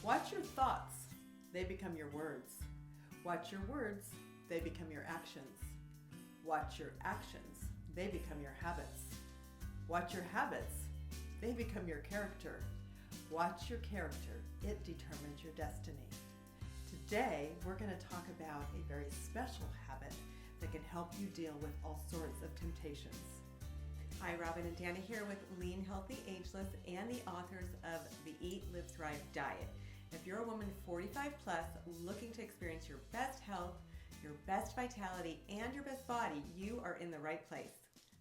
Watch your thoughts, they become your words. Watch your words, they become your actions. Watch your actions, they become your habits. Watch your habits, they become your character. Watch your character, it determines your destiny. Today, we're going to talk about a very special habit that can help you deal with all sorts of temptations. Hi, Robyn and Danna here with Lean, Healthy, Ageless and the authors of the Eat, Live, Thrive diet. If you're a woman 45 plus looking to experience your best health, your best vitality, and your best body, you are in the right place.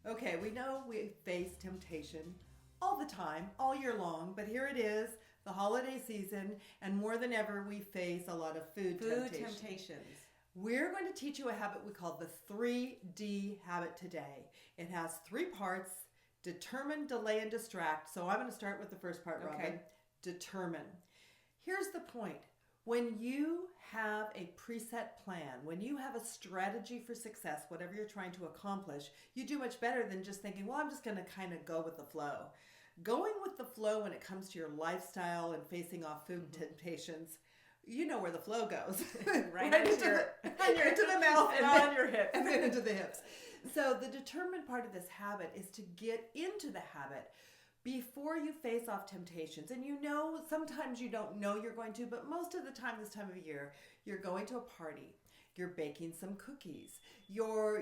Okay, we know we face temptation all the time, all year long, but here it is, the holiday season, and more than ever, we face a lot of food temptations. We're going to teach you a habit we call the 3D habit today. It has 3 parts: determine, delay, and distract. So I'm going to start with the first part, Robyn. Okay. Determine. Here's the point. When you have a preset plan, when you have a strategy for success, whatever you're trying to accomplish, you do much better than just thinking, well, I'm just going to kind of go with the flow. Going with the flow when it comes to your lifestyle and facing off food temptations, you know where the flow goes. right into the mouth and on your hips. And then into the hips. So the determined part of this habit is to get into the habit before you face off temptations. And you know, sometimes you don't know you're going to, but most of the time this time of year, you're going to a party. You're baking some cookies. You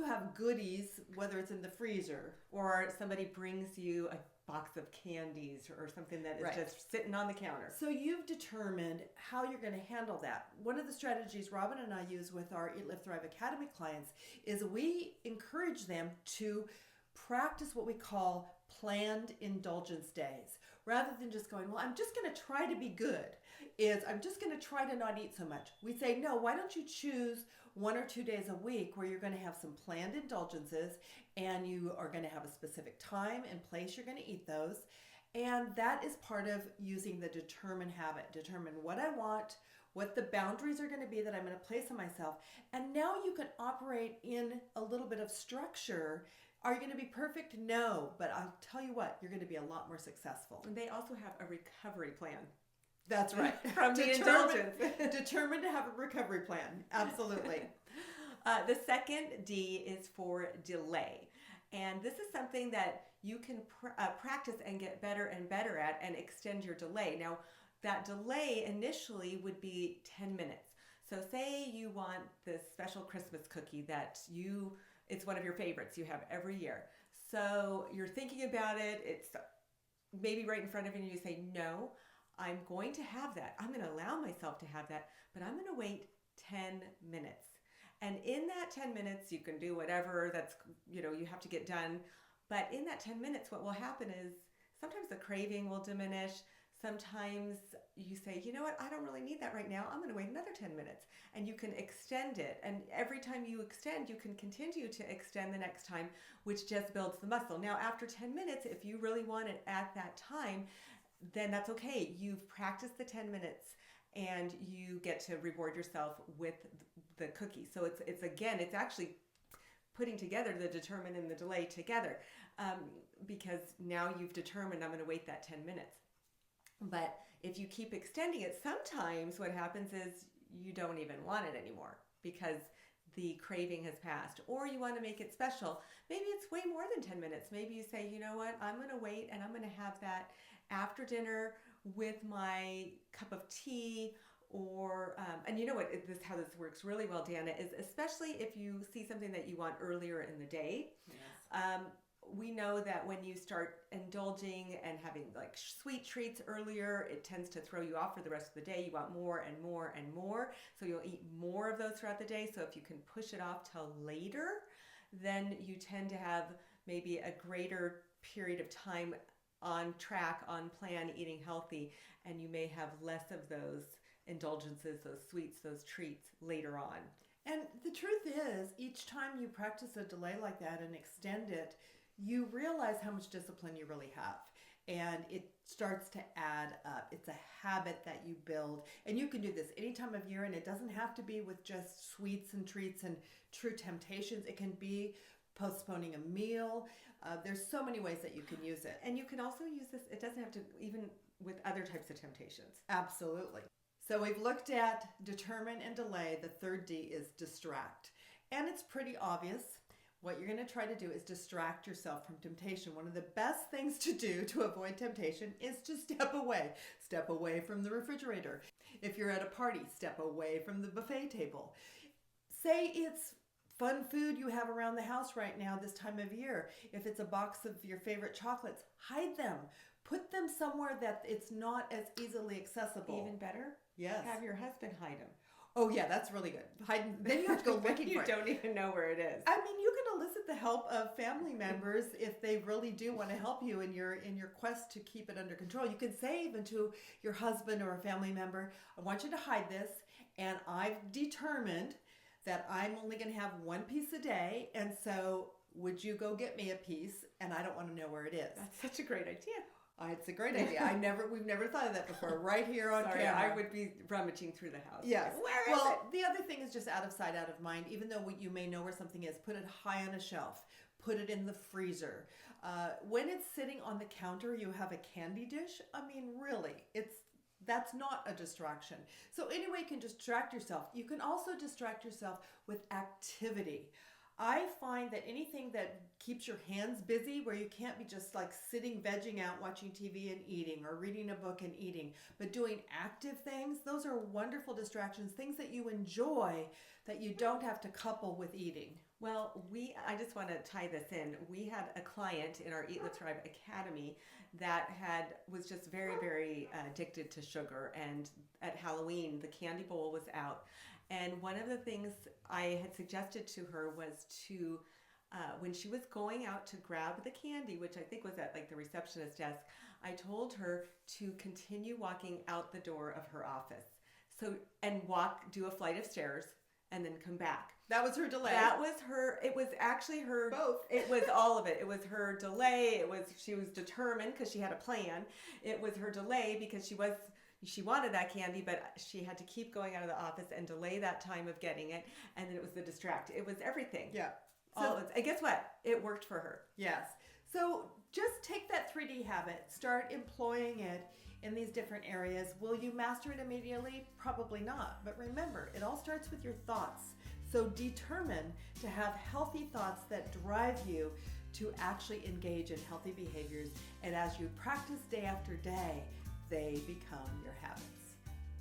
have goodies, whether it's in the freezer. Or somebody brings you a box of candies or something that is just sitting on the counter. So you've determined how you're going to handle that. One of the strategies Robyn and I use with our Eat, Live, Thrive Academy clients is we encourage them to practice what we call planned indulgence days. Rather than just going, well, I'm just going to try to be good, I'm just going to try to not eat so much. We say, no, why don't you choose 1 or 2 days a week where you're going to have some planned indulgences and you are going to have a specific time and place you're going to eat those. And that is part of using the determine habit. Determine what I want, what the boundaries are going to be that I'm going to place on myself. And now you can operate in a little bit of structure. Are you going to be perfect? No, but I'll tell you what, you're going to be a lot more successful. And they also have a recovery plan. That's right. From the indulgence. Determined to have a recovery plan. Absolutely. The second D is for delay. And this is something that you can practice and get better and better at and extend your delay. Now, that delay initially would be 10 minutes. So say you want this special Christmas cookie that it's one of your favorites you have every year. So you're thinking about it. It's maybe right in front of you and you say, no, I'm going to have that. I'm going to allow myself to have that, but I'm going to wait 10 minutes. And in that 10 minutes, you can do whatever you have to get done. But in that 10 minutes, what will happen is sometimes the craving will diminish. Sometimes you say, you know what, I don't really need that right now. I'm going to wait another 10 minutes. And you can extend it. And every time you extend, you can continue to extend the next time, which just builds the muscle. Now, after 10 minutes, if you really want it at that time, then that's okay. You've practiced the 10 minutes and you get to reward yourself with the cookie. So it's actually putting together the determine and the delay together because now you've determined I'm going to wait that 10 minutes. But if you keep extending it, sometimes what happens is you don't even want it anymore because the craving has passed, or you want to make it special. Maybe it's way more than 10 minutes. Maybe you say, you know what, I'm going to wait and I'm going to have that after dinner with my cup of tea. Or, and you know what, how this works really well, Danna, is especially if you see something that you want earlier in the day. Yes. We know that when you start indulging and having like sweet treats earlier, it tends to throw you off for the rest of the day. You want more and more and more. So you'll eat more of those throughout the day. So if you can push it off till later, then you tend to have maybe a greater period of time on track, on plan, eating healthy, and you may have less of those indulgences, those sweets, those treats later on. And the truth is, each time you practice a delay like that and extend it, you realize how much discipline you really have. And it starts to add up. It's a habit that you build. And you can do this any time of year, and it doesn't have to be with just sweets and treats and true temptations. It can be postponing a meal. There's so many ways that you can use it. And you can also use this, it doesn't have to even with other types of temptations. Absolutely. So we've looked at determine and delay. The third D is distract. And it's pretty obvious. What you're going to try to do is distract yourself from temptation. One of the best things to do to avoid temptation is to step away. Step away from the refrigerator. If you're at a party, step away from the buffet table. Say it's fun food you have around the house right now this time of year. If it's a box of your favorite chocolates, hide them. Put them somewhere that it's not as easily accessible. Even better? Yes. Have your husband hide them. Oh yeah, that's really good. Then you have to go looking for You it. don't even know where it is. I mean, you can elicit the help of family members if they really do want to help you in your quest to keep it under control. You can say even to your husband or a family member, I want you to hide this, and I've determined that I'm only going to have one piece a day, and so would you go get me a piece, and I don't want to know where it is. That's such a great idea. It's a great idea. We've never thought of that before. Right here on Sorry, camera. I would be rummaging through the house. Yes. Like, where is it? The other thing is just out of sight, out of mind. Even though you may know where something is, put it high on a shelf. Put it in the freezer. When it's sitting on the counter, you have a candy dish. I mean, really, that's not a distraction. So anyway, you can distract yourself. You can also distract yourself with activity. I find that anything that keeps your hands busy, where you can't be just like sitting, vegging out, watching TV and eating, or reading a book and eating, but doing active things, those are wonderful distractions, things that you enjoy that you don't have to couple with eating. Well, I just want to tie this in. We had a client in our Eat, Live, Thrive Academy that was just very, very addicted to sugar. And at Halloween, the candy bowl was out. And one of the things I had suggested to her was to, when she was going out to grab the candy, which I think was at like the receptionist desk, I told her to continue walking out the door of her office. And do a flight of stairs and then come back. That was her delay. It was actually her. Both. It was all of it. It was her delay. She was determined because she had a plan. It was her delay because she wanted that candy, but she had to keep going out of the office and delay that time of getting it. And then it was the distract. It was everything. Yeah. And guess what? It worked for her. Yes. So just take that 3D habit, start employing it in these different areas. Will you master it immediately? Probably not. But remember, it all starts with your thoughts. So determine to have healthy thoughts that drive you to actually engage in healthy behaviors. And as you practice day after day, they become your habits.